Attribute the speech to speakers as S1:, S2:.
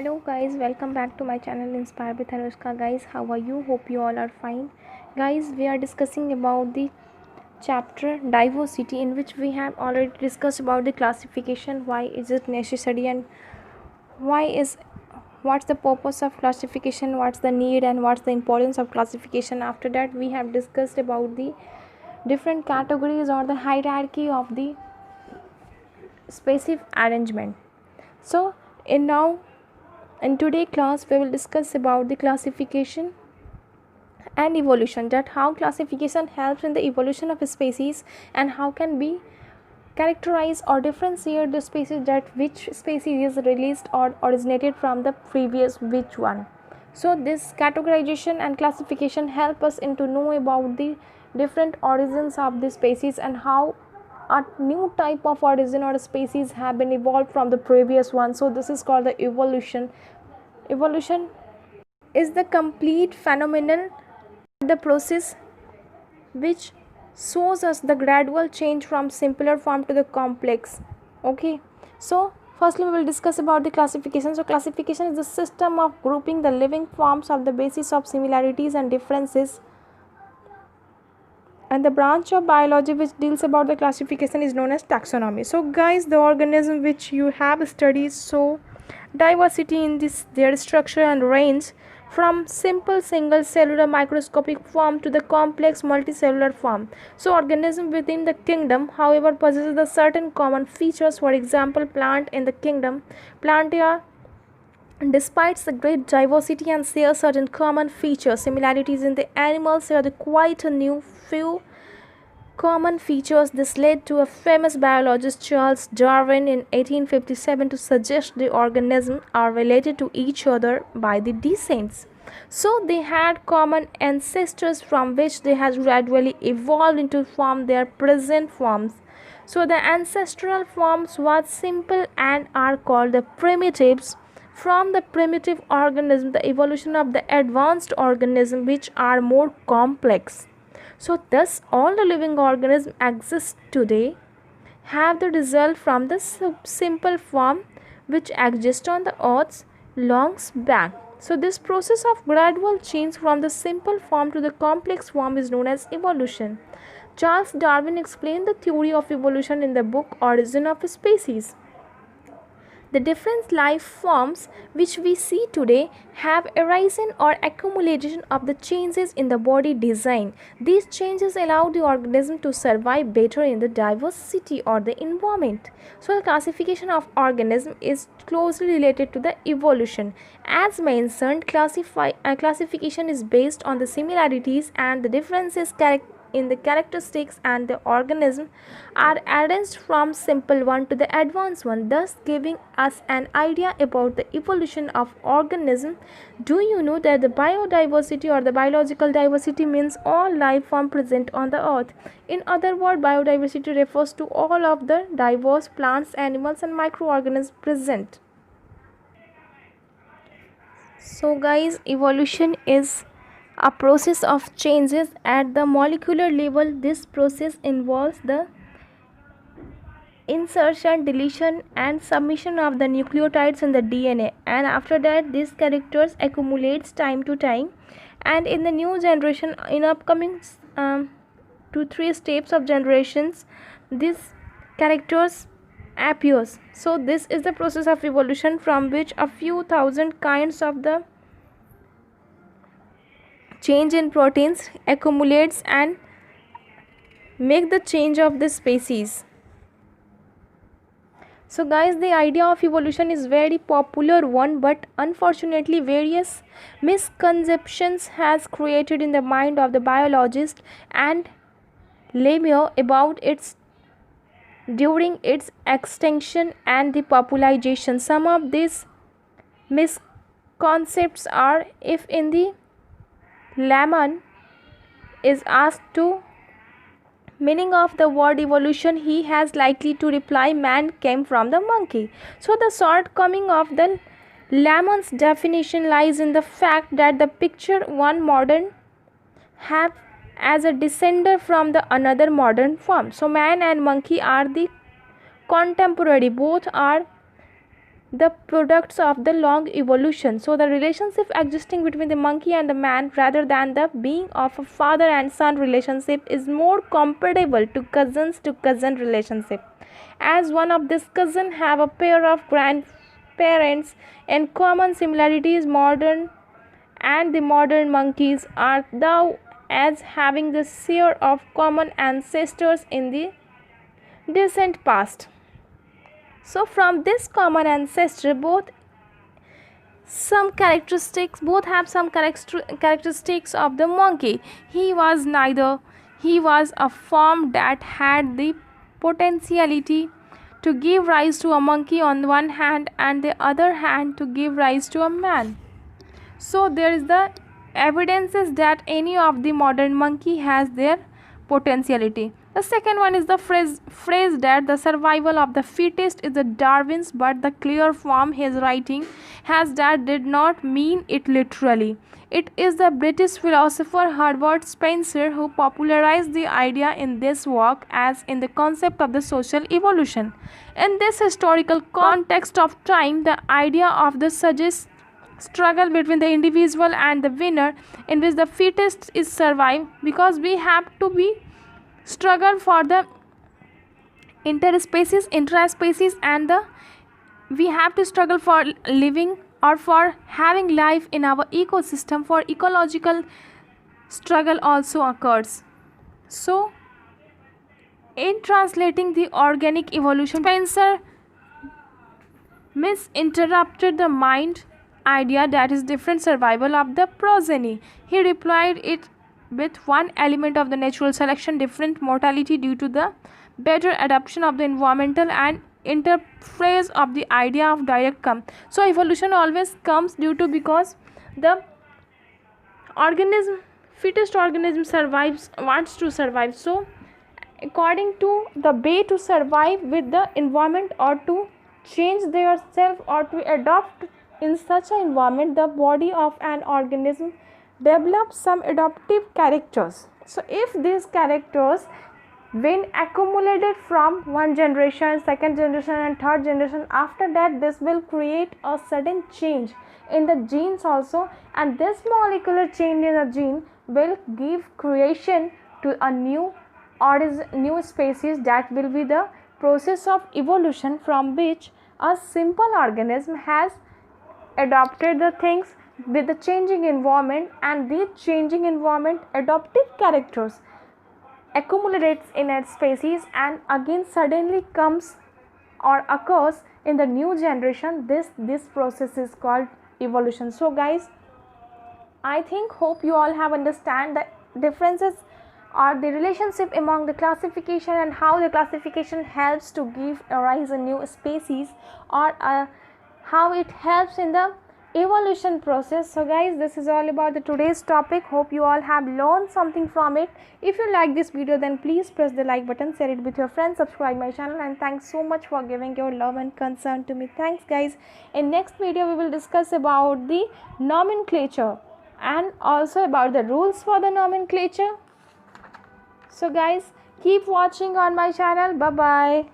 S1: Hello guys, welcome back to my channel Inspire with Anushka. Guys, how are you? Hope you all are fine. Guys, we are discussing about the chapter diversity, in which we have already discussed about the classification, why is it necessary, and what's the purpose of classification, what's the need, and what's the importance of classification. After that, we have discussed about the different categories or the hierarchy of the specific arrangement. So in today's class we will discuss about the classification and evolution, that how classification helps in the evolution of a species and how can be characterize or differentiate the species, that which species is released or originated from the previous which one. So this categorization and classification help us to know about the different origins of the species and how a new type of origin or species have been evolved from the previous one. So this is called the evolution. Evolution is the complete phenomenon, the process which shows us the gradual change from simpler form to the complex. Okay, so firstly we will discuss about the classification. So classification is the system of grouping the living forms on the basis of similarities and differences, and the branch of biology which deals about the classification is known as taxonomy. So guys, the organism which you have studied, so diversity in this their structure and range from simple single cellular microscopic form to the complex multicellular form. So organism within the kingdom, however, possesses the certain common features. For example, plant in the kingdom, plantia, despite the great diversity and share certain common features, similarities in the animals share the quite a new few common features. This led to a famous biologist Charles Darwin in 1857 to suggest the organisms are related to each other by the descents. So they had common ancestors from which they have gradually evolved into form their present forms. So the ancestral forms was simple and are called the primitives. From the primitive organism, the evolution of the advanced organism which are more complex. So thus all the living organisms exist today have the result from the simple form which exist on the earth long back. So this process of gradual change from the simple form to the complex form is known as evolution. Charles Darwin explained the theory of evolution in the book Origin of Species. The different life forms which we see today have arisen or accumulation of the changes in the body design. These changes allow the organism to survive better in the diversity or the environment. So the classification of organism is closely related to the evolution. As mentioned, classification is based on the similarities and the differences in the characteristics and the organism are arranged from simple one to the advanced one, thus giving us an idea about the evolution of organism. Do you know that the biodiversity or the biological diversity means all life form present on the earth? In other words, biodiversity refers to all of the diverse plants, animals and microorganisms present. So guys, evolution is a process of changes at the molecular level. This process involves the insertion, deletion and submission of the nucleotides in the DNA, and after that these characters accumulates time to time, and in the new generation, in upcoming 2-3 steps of generations, these characters appears. So this is the process of evolution from which a few thousand kinds of the change in proteins accumulates and make the change of the species. So guys, the idea of evolution is very popular one, but unfortunately various misconceptions has created in the mind of the biologist and lemur about its during its extinction and the popularization. Some of these misconceptions are: if in the layman is asked to meaning of the word evolution, he has likely to reply man came from the monkey. So the shortcoming of the layman's definition lies in the fact that the picture one modern have as a descender from the another modern form. So man and monkey are the contemporary, both are the products of the long evolution. So the relationship existing between the monkey and the man rather than the being of a father and son relationship is more comparable to cousin relationship, as one of these cousins have a pair of grandparents in common. Similarities modern and the modern monkeys are thou as having the share of common ancestors in the distant past. So from this common ancestor, both have some characteristics of the monkey. He was a form that had the potentiality to give rise to a monkey on the one hand, and the other hand to give rise to a man. So there is the evidences that any of the modern monkey has their potentiality. The second one is the phrase that the survival of the fittest is the Darwin's, but the clear form his writing has that did not mean it literally. It is the British philosopher Herbert Spencer who popularized the idea in this work as in the concept of the social evolution. In this historical context of time, the idea of the suggests struggle between the individual and the winner, in which the fittest is survive, because we have to be struggle for the interspecies, intraspecies, and we have to struggle for living or for having life in our ecosystem. For ecological struggle also occurs. So in translating the organic evolution, Spencer misinterpreted the mind idea that is different survival of the progeny. He replied it with one element of the natural selection, different mortality due to the better adaptation of the environmental and interphrase of the idea of direct come. So evolution always comes due to because the fittest organism wants to survive. So according to the way to survive with the environment or to change their self or to adopt in such an environment, the body of an organism develops some adaptive characters. So if these characters when accumulated from one generation, second generation and third generation, after that this will create a sudden change in the genes also, and this molecular change in the gene will give creation to a new species. That will be the process of evolution, from which a simple organism has adopted the things with the changing environment, and the changing environment adaptive characters accumulates in a species and again suddenly comes or occurs in the new generation. This process is called evolution. So guys, I hope you all have understand the differences or the relationship among the classification and how the classification helps to give rise a new species, or how it helps in the evolution process. So guys, this is all about the today's topic. Hope you all have learned something from it. If you like this video, then please press the like button, share it with your friends, subscribe my channel, and thanks so much for giving your love and concern to me. Thanks guys. In next video we will discuss about the nomenclature and also about the rules for the nomenclature. So guys, keep watching on my channel. Bye bye.